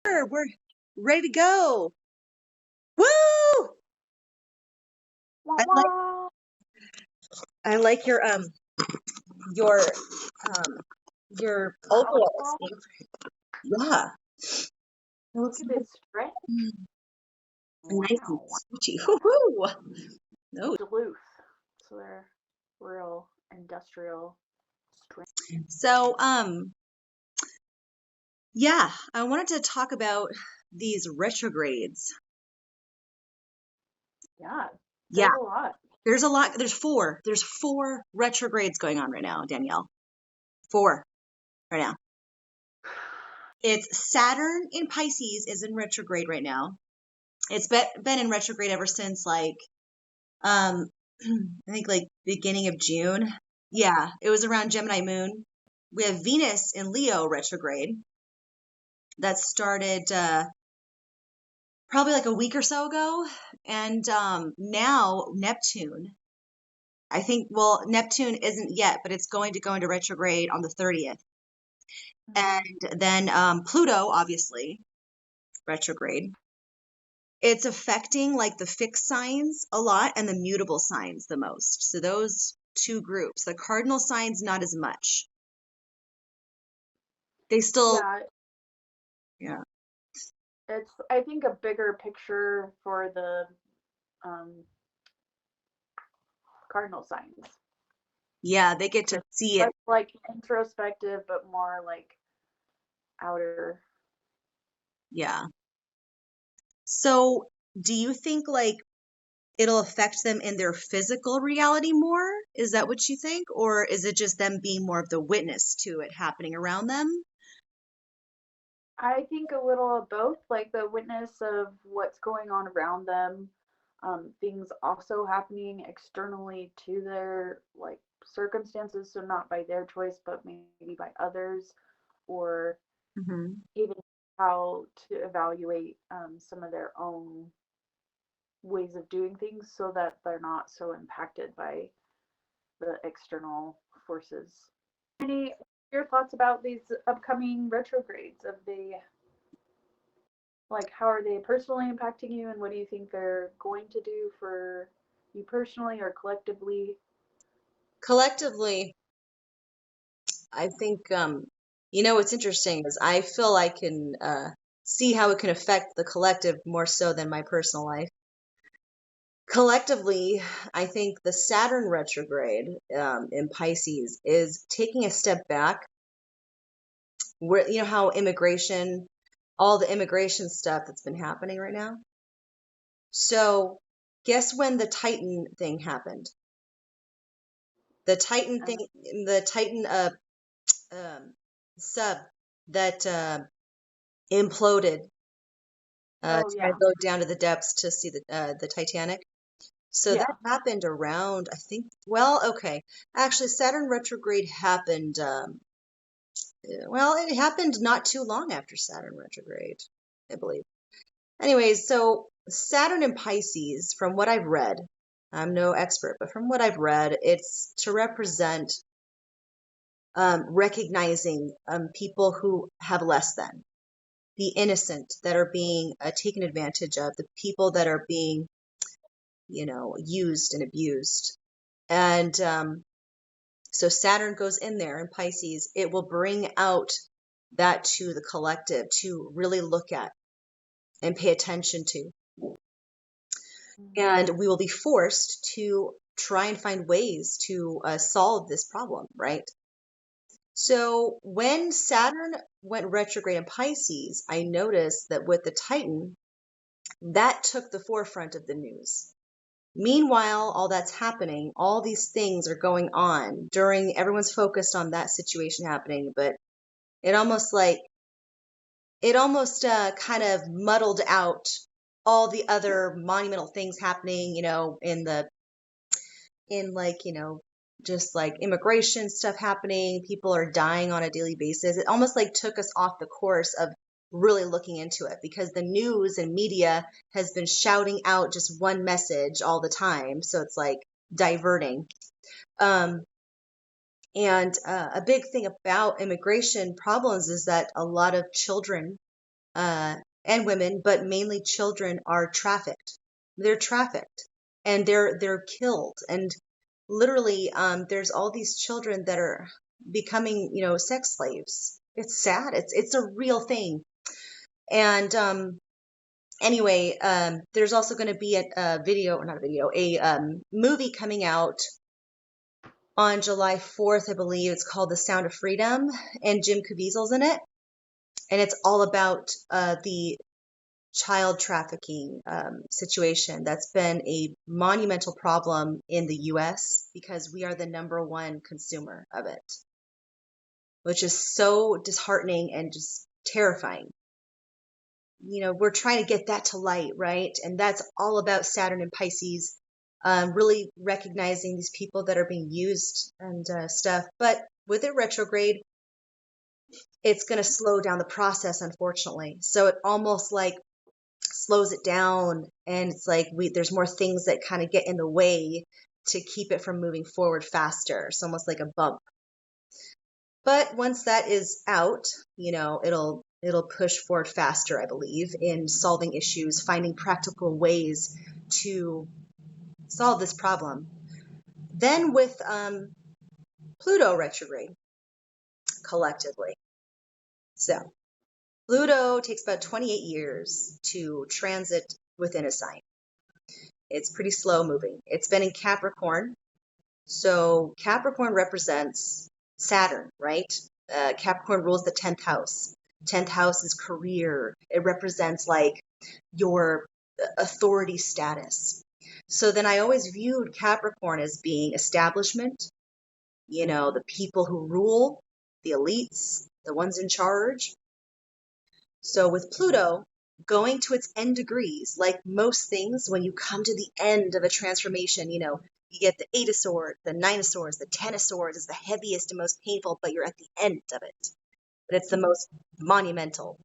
We're ready to go. Woo! Wah, I like wah. I like your your overalls. Yeah. It looks Look at this stretch. nice and Wow. stretchy. Woo-hoo! No. Duluth. So they're real industrial strength. So yeah, I wanted to talk about these retrogrades. Yeah, Yeah, there's a lot. there's a lot. There's four. There's four retrogrades going on right now, Danielle. Four right now. It's Saturn in Pisces is in retrograde right now. It's been in retrograde ever since like I think like beginning of June. Yeah, it was around Gemini moon. We have Venus in Leo retrograde that started probably like a week or so ago, and now Neptune. I think well Neptune isn't yet, but it's going to go into retrograde on the 30th, and then Pluto obviously retrograde. It's affecting like the fixed signs a lot and the mutable signs the most. So those two groups, the cardinal signs, not as much. They still, Yeah, yeah, it's I think a bigger picture for the um, cardinal signs. yeah, they get to see it. Less like introspective, but more like outer. Yeah. So do you think like it'll affect them in their physical reality more? Is that what you think? Or is it just them being more of the witness to it happening around them? I think a little of both, like the witness of what's going on around them, things also happening externally to their like circumstances, so not by their choice, but maybe by others, or Hmm. even how to evaluate some of their own ways of doing things so that they're not so impacted by the external forces. Any your thoughts about these upcoming retrogrades? Of the like how are they personally impacting you, and what do you think they're going to do for you personally or collectively? Collectively, I think, what's interesting is I feel I can see how it can affect the collective more so than my personal life. Collectively, I think the Saturn retrograde in Pisces is taking a step back. Where you know how immigration, all the immigration stuff that's been happening right now. So, guess when the Titan thing happened? The Titan Um, thing, the Titan um, sub that imploded oh to yeah, go down to the depths to see the Titanic. So that yeah. happened around, I think. Well, okay, actually, Saturn retrograde happened. Well, it happened not too long after Saturn retrograde, I believe. Anyways, so Saturn in Pisces, from what I've read, I'm no expert, but from what I've read, it's to represent recognizing people who have less than, the innocent that are being taken advantage of, the people that are being, used and abused. And so Saturn goes in there in Pisces. It will bring out that to the collective to really look at and pay attention to. And we will be forced to try and find ways to solve this problem, right? So when Saturn went retrograde in Pisces, I noticed that with the Titan, that took the forefront of the news. Meanwhile, all that's happening, all these things are going on during everyone's focused on that situation happening, but it almost like it almost kind of muddled out all the other monumental things happening, in like, just like immigration stuff happening, people are dying on a daily basis. It almost like took us off the course of really looking into it because the news and media has been shouting out just one message all the time. So it's like diverting. Um, and a big thing about immigration problems is that a lot of children and women, but mainly children, are trafficked. They're trafficked and they're killed. And literally, there's all these children that are becoming, sex slaves. It's sad. It's a real thing. And anyway, there's also going to be a video, or not a video, a movie coming out on July 4th, I believe. It's called The Sound of Freedom, and Jim Caviezel's in it. And it's all about the child trafficking situation that's been a monumental problem in the US because we are the #1 consumer of it, which is so disheartening and just terrifying. We're trying to get that to light, right? And that's all about Saturn and Pisces, really recognizing these people that are being used and stuff. But with it retrograde, it's going to slow down the process, unfortunately. So it almost like slows it down, and it's like there's more things that kind of get in the way to keep it from moving forward faster. It's almost like a bump. But once that is out, it'll push forward faster, I believe, in solving issues, finding practical ways to solve this problem. Then with Pluto retrograde, collectively. So Pluto takes about 28 years to transit within a sign. It's pretty slow moving. It's been in Capricorn. So Capricorn represents Saturn, right? Capricorn rules the 10th house. 10th house is career. It represents like your authority status. So then I always viewed Capricorn as being establishment, the people who rule, the elites, the ones in charge. So with Pluto going to its end degrees, like most things, when you come to the end of a transformation, you get the 8 of Swords, the 9 of Swords, the 10 of Swords is the heaviest and most painful, but you're at the end of it. But it's the most monumental.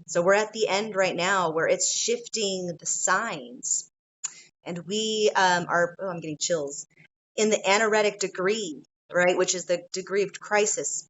So we're at the end right now where it's shifting the signs. And we are, I'm getting chills, in the anaretic degree, right, which is the degree of crisis.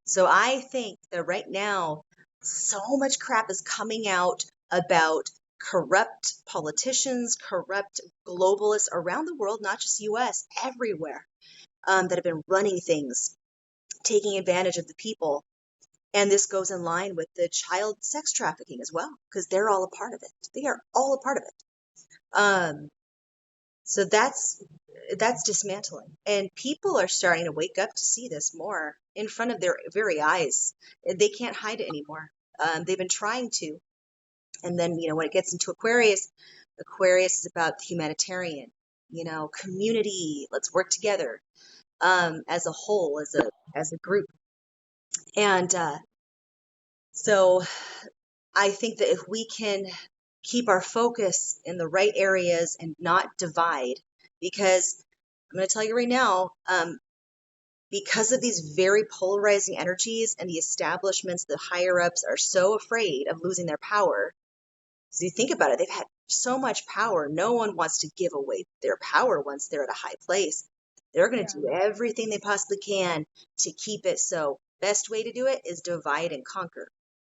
So I think that right now, so much crap is coming out about corrupt politicians, corrupt globalists around the world, not just US, everywhere, that have been running things, taking advantage of the people. And this goes in line with the child sex trafficking as well, because they're all a part of it. They are all a part of it. So that's dismantling. And people are starting to wake up to see this more in front of their very eyes. They can't hide it anymore. They've been trying to. And then, when it gets into Aquarius, Aquarius is about the humanitarian, community. Let's work together as a whole, as a group. And so I think that if we can keep our focus in the right areas and not divide, because I'm going to tell you right now, because of these very polarizing energies and the establishments, the higher ups are so afraid of losing their power. So you think about it, they've had so much power. No one wants to give away their power once they're at a high place. They're going to do everything they possibly can to keep it. So best way to do it is divide and conquer,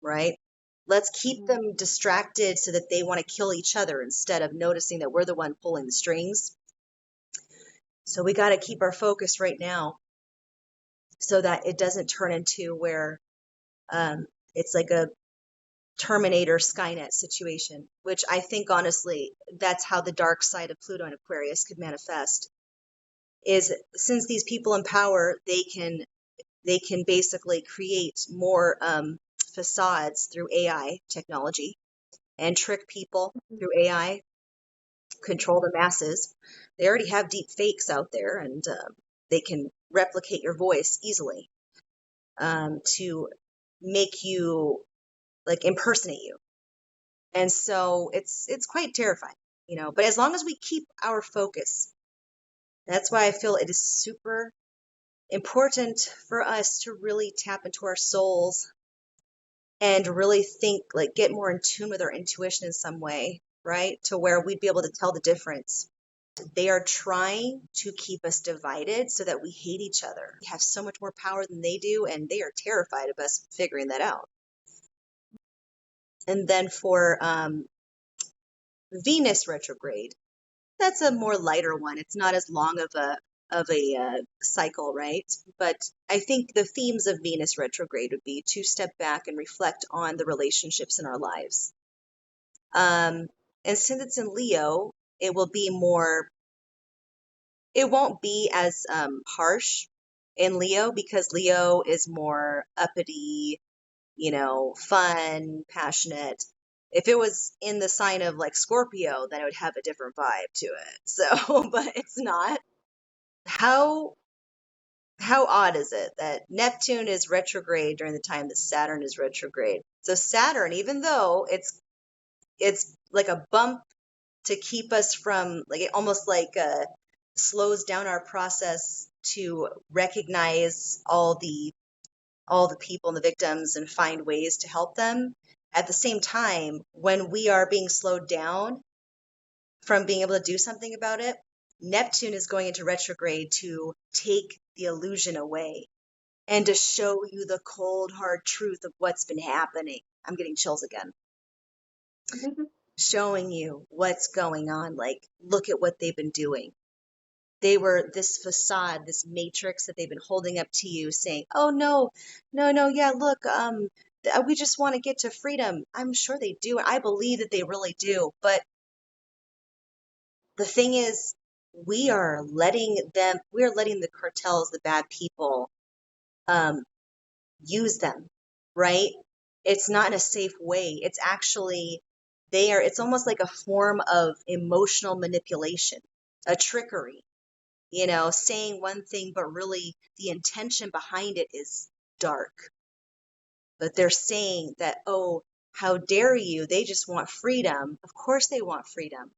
right? Let's keep them distracted so that they want to kill each other instead of noticing that we're the one pulling the strings. So we got to keep our focus right now so that it doesn't turn into where it's like a Terminator Skynet situation, which I think honestly, that's how the dark side of Pluto and Aquarius could manifest. Is since these people in power, they can basically create more facades through AI technology and trick people through AI, control the masses. They already have deep fakes out there, and they can replicate your voice easily to make you like impersonate you. And so it's quite terrifying, but as long as we keep our focus, that's why I feel it is super important for us to really tap into our souls and really think, like, get more in tune with our intuition in some way, right? To where we'd be able to tell the difference. They are trying to keep us divided so that we hate each other. We have so much more power than they do, and they are terrified of us figuring that out. And then for Venus retrograde, that's a more lighter one. It's not as long of a cycle, right? But I think the themes of Venus retrograde would be to step back and reflect on the relationships in our lives. And since it's in Leo, it will be more. It won't be as harsh in Leo because Leo is more uppity, fun, passionate. If it was in the sign of like Scorpio, then it would have a different vibe to it. So, but it's not. How how odd is it that Neptune is retrograde during the time that Saturn is retrograde? So Saturn, even though it's like a bump to keep us from like it almost like slows down our process to recognize all the people and the victims and find ways to help them. At the same time, when we are being slowed down from being able to do something about it, Neptune is going into retrograde to take the illusion away and to show you the cold, hard truth of what's been happening. I'm getting chills again. Showing you what's going on. Like, look at what they've been doing. They were this facade, this matrix that they've been holding up to you saying, oh, no, no, no, yeah, look, we just want to get to freedom. I'm sure they do. I believe that they really do. But the thing is, we're letting the cartels, the bad people, use them, right? It's not in a safe way. It's actually it's almost like a form of emotional manipulation, a trickery, saying one thing, but really the intention behind it is dark. But they're saying that, oh, how dare you? They just want freedom. Of course they want freedom.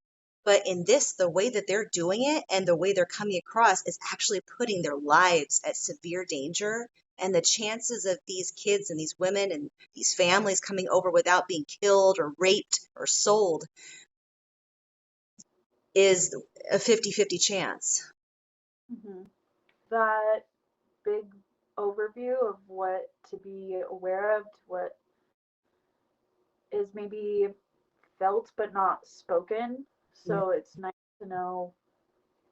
But in this, the way that they're doing it and the way they're coming across is actually putting their lives at severe danger. And the chances of these kids and these women and these families coming over without being killed or raped or sold is a 50-50 chance. Mm-hmm. That big overview of what to be aware of, what is maybe felt but not spoken. So it's nice to know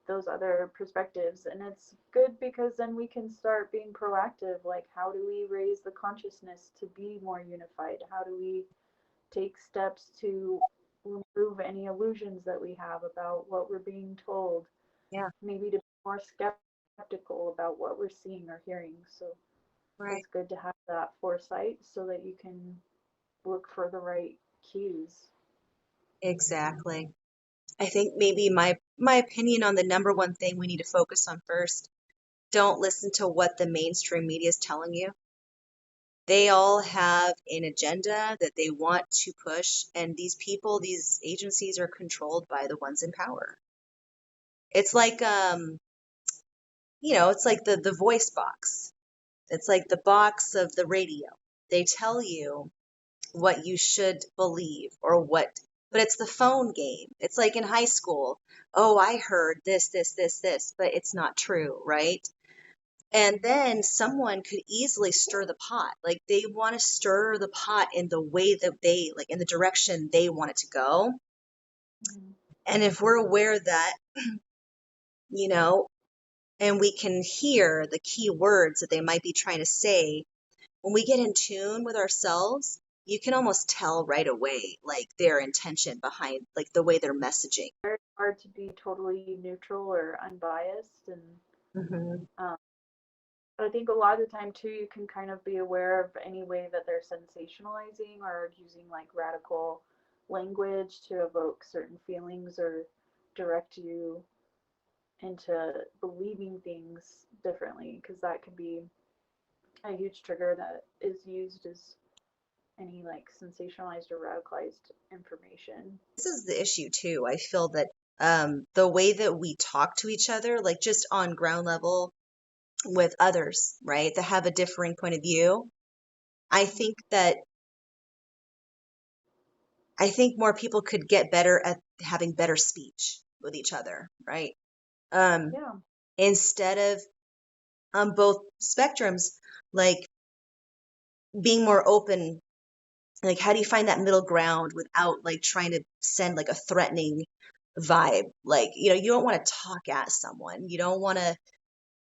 those other perspectives. And it's good because then we can start being proactive. Like, how do we raise the consciousness to be more unified? How do we take steps to remove any illusions that we have about what we're being told? Yeah. Maybe to be more skeptical about what we're seeing or hearing. So Right. it's good to have that foresight so that you can look for the right cues. Exactly. I think maybe my opinion on the number one thing we need to focus on first, don't listen to what the mainstream media is telling you. They all have an agenda that they want to push, and these people, these agencies are controlled by the ones in power. It's like it's like the voice box. It's like the box of the radio. They tell you what you should believe but it's the phone game. It's like in high school. Oh, I heard this, but it's not true, right? And then someone could easily stir the pot. Like they want to stir the pot in the way that like in the direction they want it to go. Mm-hmm. And if we're aware that, you know, and we can hear the key words that they might be trying to say, when we get in tune with ourselves, you can almost tell right away, like their intention behind, like the way they're messaging. Very hard to be totally neutral or unbiased, and Mm-hmm. um, I think a lot of the time too, you can kind of be aware of any way that they're sensationalizing or using like radical language to evoke certain feelings or direct you into believing things differently, because that can be a huge trigger that is used as any like sensationalized or radicalized information. This is the issue too. I feel that the way that we talk to each other, like just on ground level with others, right, that have a differing point of view, I think that I think more people could get better at having better speech with each other, right? Um, Yeah. Instead of on both spectrums, like being more open Like, how do you find that middle ground without like trying to send like a threatening vibe? Like, you don't want to talk at someone. You don't want to,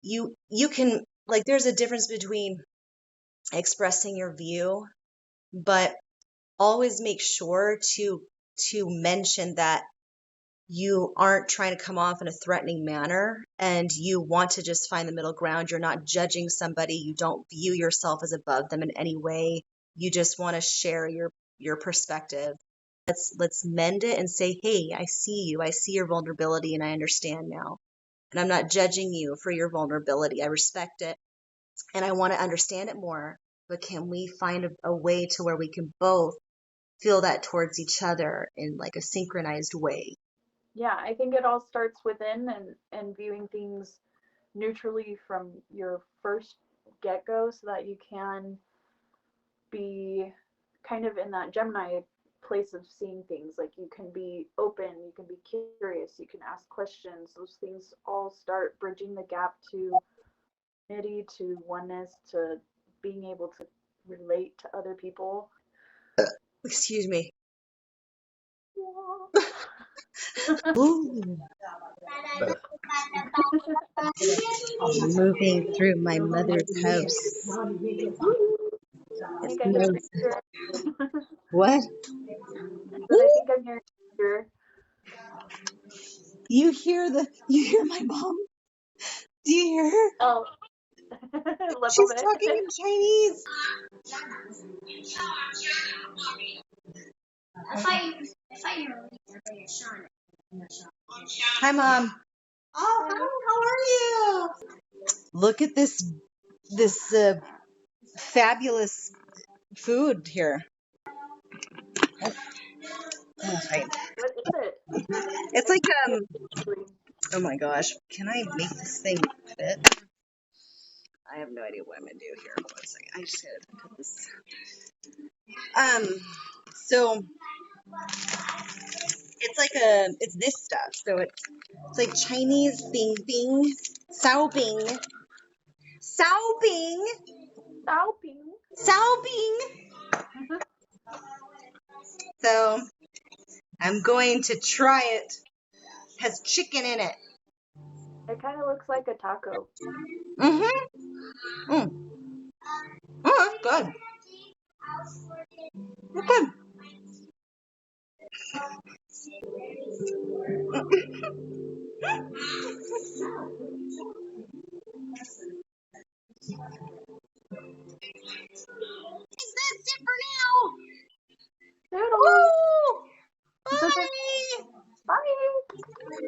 you can, like, there's a difference between expressing your view, but always make sure to mention that you aren't trying to come off in a threatening manner, and you want to just find the middle ground. You're not judging somebody. You don't view yourself as above them in any way. You just want to share your perspective. Let's mend it and say, hey, I see you. I see your vulnerability and I understand now. And I'm not judging you for your vulnerability. I respect it and I want to understand it more. But can we find a way to where we can both feel that towards each other in like a synchronized way? Yeah, I think it all starts within, and viewing things neutrally from your first get go so that you can be kind of in that Gemini place of seeing things. Like you can be open, you can be curious, you can ask questions. Those things all start bridging the gap to unity, to oneness, to being able to relate to other people. Excuse me. Ooh. Moving through my mother's house. I think It's I hear nice. your What? but I think I'm hearing your You hear my mom? Do you hear her? oh a little She's bit. talking in Chinese. Hi, Mom. Oh, hi. How are you? Look at this fabulous food here. Oh, fine. What is it? It's I like can't see it visually. oh my gosh, can I make this thing fit? I have no idea what I'm gonna do here. Hold on a second. I just gotta put this. So it's this stuff. So it's like Chinese bing, sao bing, sao bing, Salping. sao bing. So I'm going to try it. Has chicken in it. It kind of looks like a taco. Mm-hmm. Mm. Oh, that's good. That's good. That's it for now. Doodles. Woo! Bye. Bye.